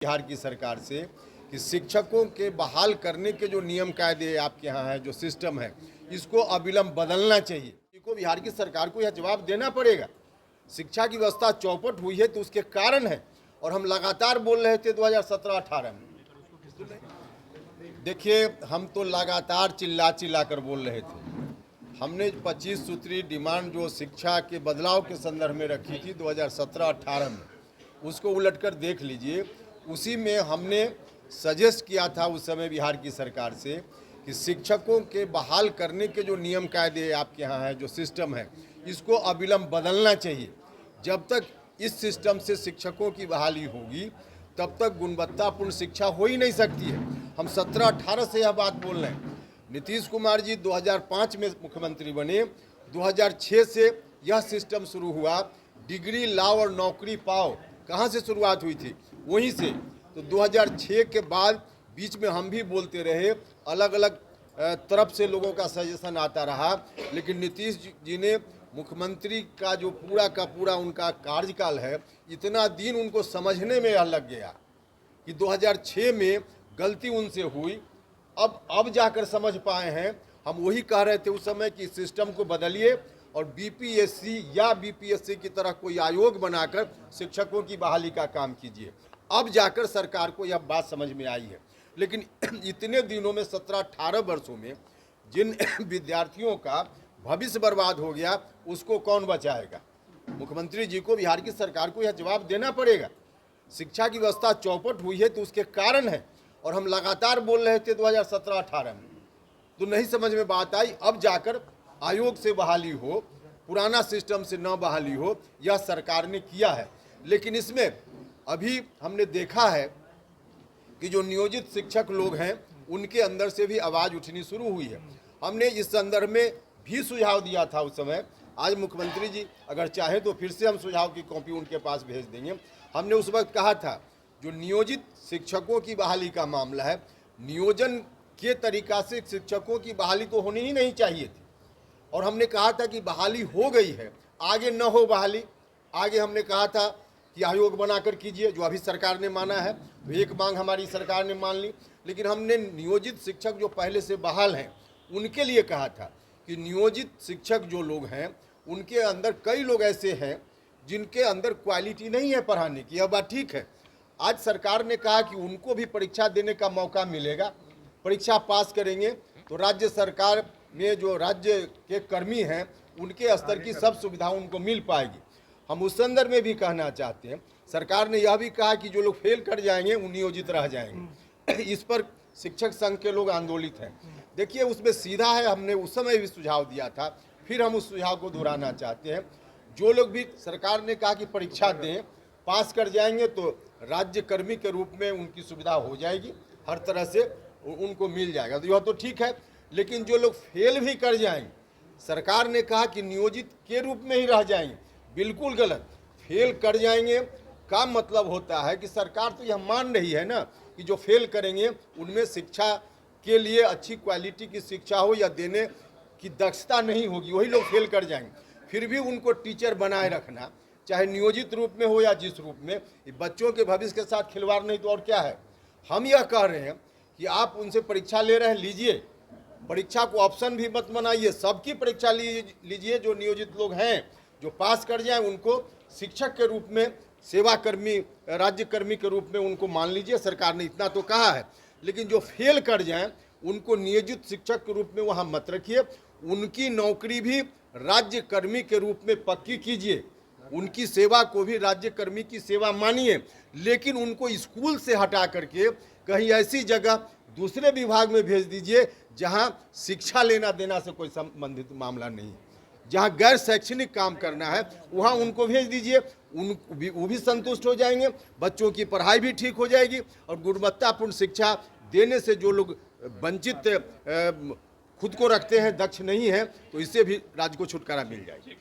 बिहार की सरकार से कि शिक्षकों के बहाल करने के जो नियम कायदे आपके यहाँ है, जो सिस्टम है, इसको अविलंब बदलना चाहिए। इसको बिहार की सरकार को यह जवाब देना पड़ेगा। शिक्षा की व्यवस्था चौपट हुई है तो उसके कारण है, और हम लगातार बोल रहे थे 2017-18 में। देखिए, हम तो लगातार चिल्ला चिल्ला कर बोल रहे थे। हमने 25 सूत्री डिमांड जो शिक्षा के बदलाव के संदर्भ में रखी थी 2017-18 में, उसको उलटकर देख लीजिए। उसी में हमने सजेस्ट किया था उस समय बिहार की सरकार से कि शिक्षकों के बहाल करने के जो नियम कायदे आपके यहाँ है, जो सिस्टम है, इसको अविलंब बदलना चाहिए। जब तक इस सिस्टम से शिक्षकों की बहाली होगी तब तक गुणवत्तापूर्ण शिक्षा हो ही नहीं सकती है। हम 17-18 से यह बात बोल रहे हैं। नीतीश कुमार जी 2005 में मुख्यमंत्री बने, 2006 से यह सिस्टम शुरू हुआ। डिग्री लाओ और नौकरी पाओ, कहाँ से शुरुआत हुई थी? वहीं से। तो 2006 के बाद बीच में हम भी बोलते रहे, अलग अलग तरफ से लोगों का सजेशन आता रहा, लेकिन नीतीश जी ने मुख्यमंत्री का जो पूरा का पूरा उनका कार्यकाल है, इतना दिन उनको समझने में यह लग गया कि 2006 में गलती उनसे हुई। अब जाकर समझ पाए हैं। हम वही कह रहे थे उस समय कि सिस्टम को बदलिए और बीपीएससी या बीपीएससी की तरह कोई आयोग बनाकर शिक्षकों की बहाली का काम कीजिए। अब जाकर सरकार को यह बात समझ में आई है। लेकिन इतने दिनों में 17-18 वर्षों में जिन विद्यार्थियों का भविष्य बर्बाद हो गया, उसको कौन बचाएगा? मुख्यमंत्री जी को, बिहार की सरकार को यह जवाब देना पड़ेगा। शिक्षा की व्यवस्था चौपट हुई है तो उसके कारण है, और हम लगातार बोल रहे थे 2017-18 में, तो नहीं समझ में बात आई। अब जाकर आयोग से बहाली हो, पुराना सिस्टम से न बहाली हो, यह सरकार ने किया है। लेकिन इसमें अभी हमने देखा है कि जो नियोजित शिक्षक लोग हैं, उनके अंदर से भी आवाज़ उठनी शुरू हुई है। हमने इस संदर्भ में भी सुझाव दिया था उस समय। आज मुख्यमंत्री जी अगर चाहें तो फिर से हम सुझाव की कॉपी उनके पास भेज देंगे। हमने उस वक्त कहा था, जो नियोजित शिक्षकों की बहाली का मामला है, नियोजन के तरीका से शिक्षकों की बहाली तो होनी ही नहीं चाहिए थी। और हमने कहा था कि बहाली हो गई है, आगे न हो बहाली। आगे हमने कहा था कि आयोग बनाकर कीजिए, जो अभी सरकार ने माना है। तो एक मांग हमारी सरकार ने मान ली। लेकिन हमने नियोजित शिक्षक जो पहले से बहाल हैं, उनके लिए कहा था कि नियोजित शिक्षक जो लोग हैं, उनके अंदर कई लोग ऐसे हैं जिनके अंदर क्वालिटी नहीं है पढ़ाने की। यह बात ठीक है। आज सरकार ने कहा कि उनको भी परीक्षा देने का मौका मिलेगा। परीक्षा पास करेंगे तो राज्य सरकार में जो राज्य के कर्मी हैं, उनके स्तर की सब सुविधा उनको मिल पाएगी। हम उस संदर्भ में भी कहना चाहते हैं, सरकार ने यह भी कहा कि जो लोग फेल कर जाएंगे वो नियोजित रह जाएंगे। इस पर शिक्षक संघ के लोग आंदोलित हैं। देखिए, उसमें सीधा है, हमने उस समय भी सुझाव दिया था, फिर हम उस सुझाव को दोहराना चाहते हैं। जो लोग भी सरकार ने कहा कि परीक्षा दें, पास कर जाएंगे तो राज्य कर्मी के रूप में उनकी सुविधा हो जाएगी, हर तरह से उनको मिल जाएगा, तो यह तो ठीक है। लेकिन जो लोग फेल भी कर जाएंगे, सरकार ने कहा कि नियोजित के रूप में ही रह जाएंगे, बिल्कुल गलत। फेल कर जाएंगे का मतलब होता है कि सरकार तो यह मान रही है ना कि जो फेल करेंगे उनमें शिक्षा के लिए अच्छी क्वालिटी की शिक्षा हो या देने की दक्षता नहीं होगी, वही लोग फेल कर जाएंगे। फिर भी उनको टीचर बनाए रखना, चाहे नियोजित रूप में हो या जिस रूप में, बच्चों के भविष्य के साथ खिलवाड़ नहीं तो और क्या है। हम यह कह रहे हैं कि आप उनसे परीक्षा ले रहे हैं, लीजिए। परीक्षा को ऑप्शन भी मत बनाइए, सबकी परीक्षा लीजिए। जो नियोजित लोग हैं, जो पास कर जाएं, उनको शिक्षक के रूप में, सेवा कर्मी, राज्य कर्मी के रूप में उनको मान लीजिए। सरकार ने इतना तो कहा है। लेकिन जो फेल कर जाएं, उनको नियोजित शिक्षक के रूप में वहाँ मत रखिए। उनकी नौकरी भी राज्य कर्मी के रूप में पक्की कीजिए, उनकी सेवा को भी राज्य कर्मी की सेवा मानिए। लेकिन उनको स्कूल से हटा करके कहीं ऐसी जगह दूसरे विभाग में भेज दीजिए जहां शिक्षा लेना देना से कोई संबंधित मामला नहीं, जहां गैर शैक्षणिक काम करना है वहां उनको भेज दीजिए। वो भी संतुष्ट हो जाएंगे, बच्चों की पढ़ाई भी ठीक हो जाएगी, और गुणवत्तापूर्ण शिक्षा देने से जो लोग वंचित खुद को रखते हैं, दक्ष नहीं है, तो इससे भी राज्य को छुटकारा मिल जाएगी।